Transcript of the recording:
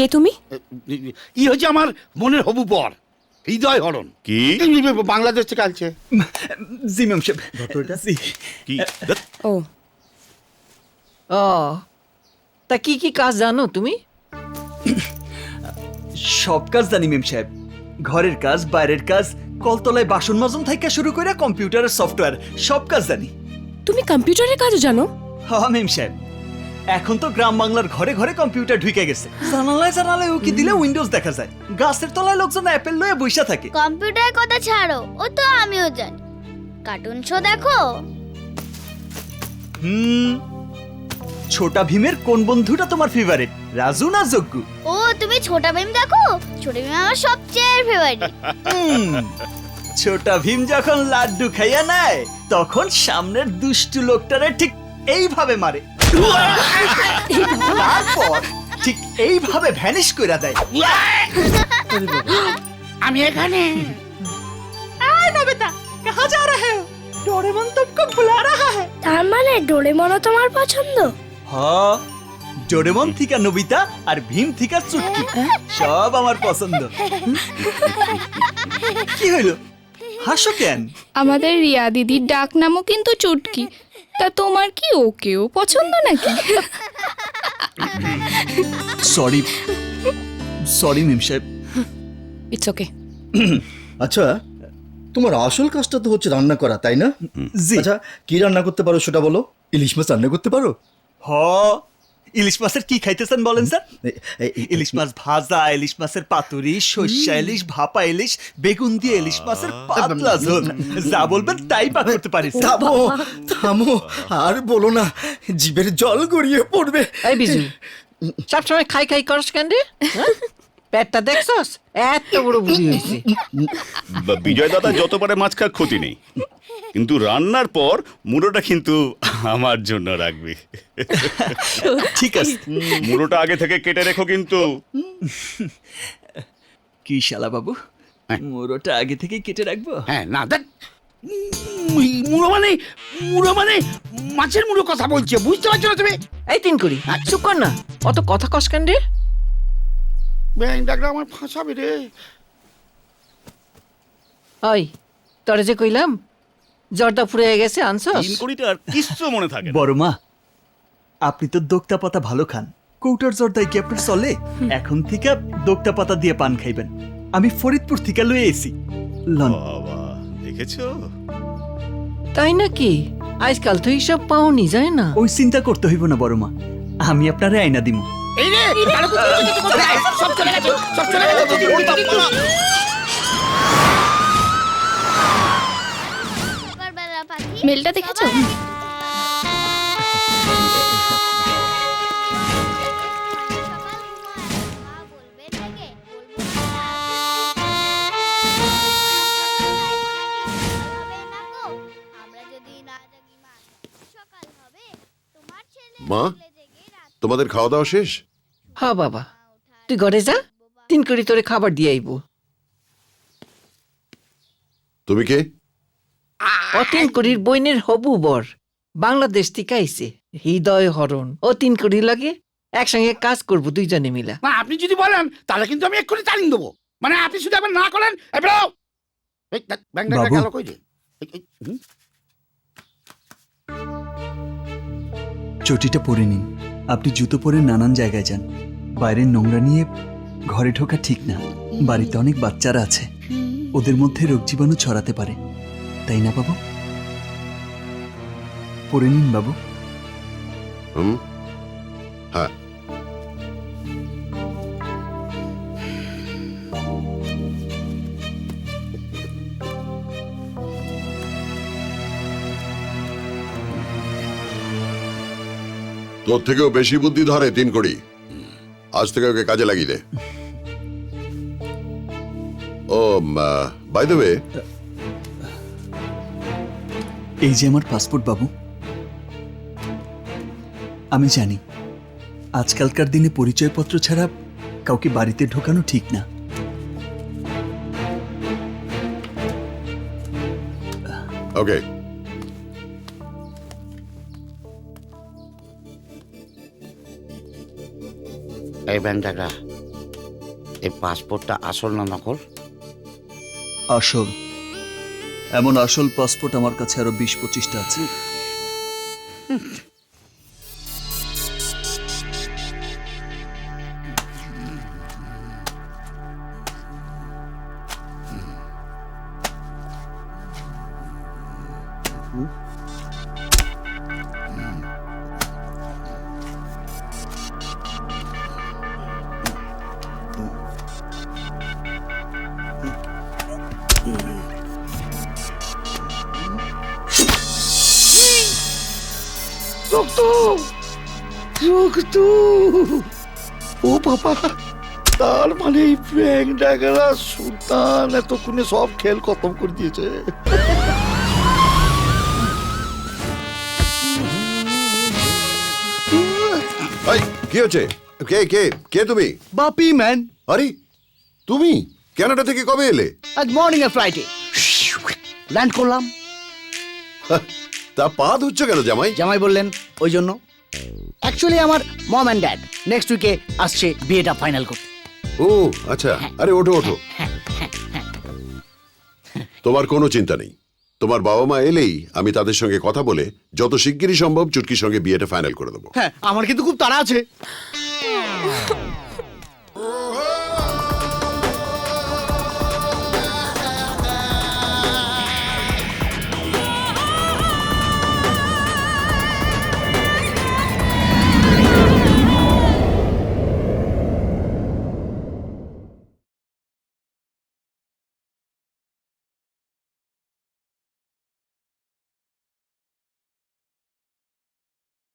কে তুমি? ই হচ্ছে আমার মনের হবু পর, হৃদয় হরণ। কি? বাংলাদেশ থেকে আসছে। জি ম্যাম সাহেব, জি। কি? ও ও তা কি কি কাজ জানো তুমি? সব কাজ জানি ম্যাম সাহেব, ঘরের কাজ, বাইরের কাজ, কলতলায় বাসন মাজন থেকে শুরু করে কম্পিউটারের সফটওয়্যার, সব কাজ জানি। তুমি কম্পিউটারের কাজও জানো? হ্যাঁ ম্যাম সাহেব, এখন তো গ্রাম বাংলার ঘরে ঘরে কম্পিউটার ঢুকে গেছে। জানালায় জানালায় উকি দিলে উইন্ডোজ দেখা যায়। গাছের তলায় লোকজন অ্যাপেল লয়ে বইসা থাকে। কম্পিউটারের কথা ছাড়ো, ও তো আমিও জানি। কার্টুন শো দেখো? ছোটা ভীমের কোন বন্ধুটা তোমার ফেভারিট, রাজু না যজ্ঞু? ও তুমি ছোটা ভীম দেখো? ছোটা ভীম আমার সবচেয়ে ফেভারিট। ছোটা ভীম যখন লাড্ডু খাইয়া নেয় তখন সামনের দুষ্টু লোকটারে ঠিক এইভাবে মারে, তারপর ঠিক এইভাবে ভ্যানিশ কইরা দেয়। আমি এখানে। নবিতা কাহা যা রহে হো? ডোরেমন তুমকো বুলা রাহা হ্যায়। তার মানে ডোরেমনও তোমার পছন্দ? হ্যাঁ, ডোরেমন থিকা নবিতা আর ভীম থিকা চুটকি সব আমার পছন্দ। কি হইলো, হাসো কেন? আমাদের রিয়া দিদির ডাক নামও কিন্তু চুটকি। তা তোমার কি ওকেও পছন্দ নাকি? সরি সরি ম্যাম সাহেব। It's okay. আচ্ছা, তোমার আসল কাজটা তো হচ্ছে রান্না করা, তাই না? জি। আচ্ছা, কি রান্না করতে পারো সেটা বলো। ইলিশ মাছ রান্না করতে পারো? হ, ইলিশ মাছের কি খাইতেছেন বলেন স্যার? ইলিশ মাছ ভাজা, ইলিশ মাছের পাতুরি, সর্ষা ইলিশ, ভাপা ইলিশ, বেগুন দিয়ে ইলিশ মাছের পাতলা ঝোল, যা বলবেন তাই পাক করতে পারি স্যার। থামো থামো, আর বলো না, জিভের জল গড়িয়ে পড়বে। এই বিজু, সবসময় খাই খাই করস কেন রে? হ্যাঁ? পেটটা দেখছস? এত বড় বুঝি হয়েছে। বিজয় দাদা যত পারে মাছ খাক ক্ষতি নেই, কিন্তু রান্নার পর মুড়োটা কিন্তু আমার জন্য রাখবি। ঠিক আছে। মুড়োটা আগে থেকে কেটে রেখো কিন্তু। কি শালা বাবু, মোরোটা আগে থেকেই কেটে রাখবো? হ্যাঁ, না দেখ, মুড়ো মানে মাছের মুড়ো কথা বলছে, বুঝতে পারছো না তুমি? এই তিন করি চুপ কর না, অত কথা কস কেন রে? ব্যাং ডাকটা আমার ফাঁসাবে রে। ওই তোরে যে কইলাম জ্বরটা ফুরিয়ে গেছে, আনছস? তিন কড়িটা আর কিচ্ছু মনে থাকে না। বড় মা, আপনি তো দোক্তা পাতা ভালো খান, কৌটার জর্দাই কি আপনার চলে? এখন থেকে দোক্তা পাতা দিয়ে পান খাইবেন। আমি ফরিদপুর থেকে লয়ে এসি। লন। বাবা, দেখেছো? তাই নাকি? আজকাল তো এইসব পাওনি যায় না। ওই চিন্তা করতে হইব না বড় মা, আমি আপনারে আইনা দিমু। এই রে, কালো কুকুর কোথায়? সব চলে গেছে, সব চলে গেছে। সকালবেলা পাখি মেলটা দেখেছো? মা, তোমাদের খাওয়া দাওয়া শেষ? হ্যাঁ বাবা, তুই ঘরে যা, তিন করি তোরে খাবার দিয়ে আইব। তুমি কে? ও তিন করির বইনের হবু বর, বাংলাদেশ থেকে আইছে, হৃদয় হরণ। ও তিন করি লাগে একসঙ্গে কাজ করবো দুইজনে মিলা। না, আপনি যদি বলেন তাহলে কিন্তু আমি এক্ষুনি তালিম দেবো। মানে আপনি শুধু একবার না করেন, এবারও ব্যাং ডাকটা বাবু। গেল কই রে? চটিটা পরে নিন। আপনি জুতো পরে নানান জায়গায় যান, বাইরের নোংরা নিয়ে ঘরে ঢোকা ঠিক না। বাড়িতে অনেক বাচ্চারা আছে, ওদের মধ্যে রোগ জীবাণু ছড়াতে পারে, তাই না বাবু? পরে নিন বাবু। হ্যাঁ। তোর থেকেও বেশি বুদ্ধি ধরে তিন কড়ি। আজ থেকে ওকে কাজে লাগিয়ে দে। ও, বাই দ্য ওয়ে, এই যে আমার পাসপোর্ট বাবু। আমি জানি আজকালকার দিনে পরিচয়পত্র ছাড়া কাউকে বাড়িতে ঢোকানো ঠিক না। ওকে। এই ব্যাং ডাকটা এই পাসপোর্টটা আসল না নকল? আসল। এমন আসল পাসপোর্ট আমার কাছে আরো 20-25টা আছে। রক্ত, রক্ত! ও বাবা, তার মানে এই ব্যাং ডাকারা সুলতান এতক্ষণে সব খেল খতম করে দিয়েছে। এই, কি হচ্ছে? কে কে কে তুমি? বাপি ম্যান, আরে তুমি কানাডা থেকে কবে এলে? আজ মর্নিং এ ফ্লাইটে ল্যান্ড করলাম। তা পা ধুচ্ছ কেন জামাই? জামাই বললেন ওই জন্য। অ্যাকচুয়ালি আমার মম অ্যান্ড ড্যাড নেক্সট উইকে আসছে বিয়েটা ফাইনাল করতে। ও আচ্ছা, আরে ওঠো ওঠো। তোমার কোনো চিন্তা নেই, তোমার বাবা মা এলেই আমি তাদের সঙ্গে কথা বলে যত শিগগিরই সম্ভব চুটকির সঙ্গে বিয়েটা ফাইনাল করে দেবো। হ্যাঁ, আমার কিন্তু খুব তাড়া আছে।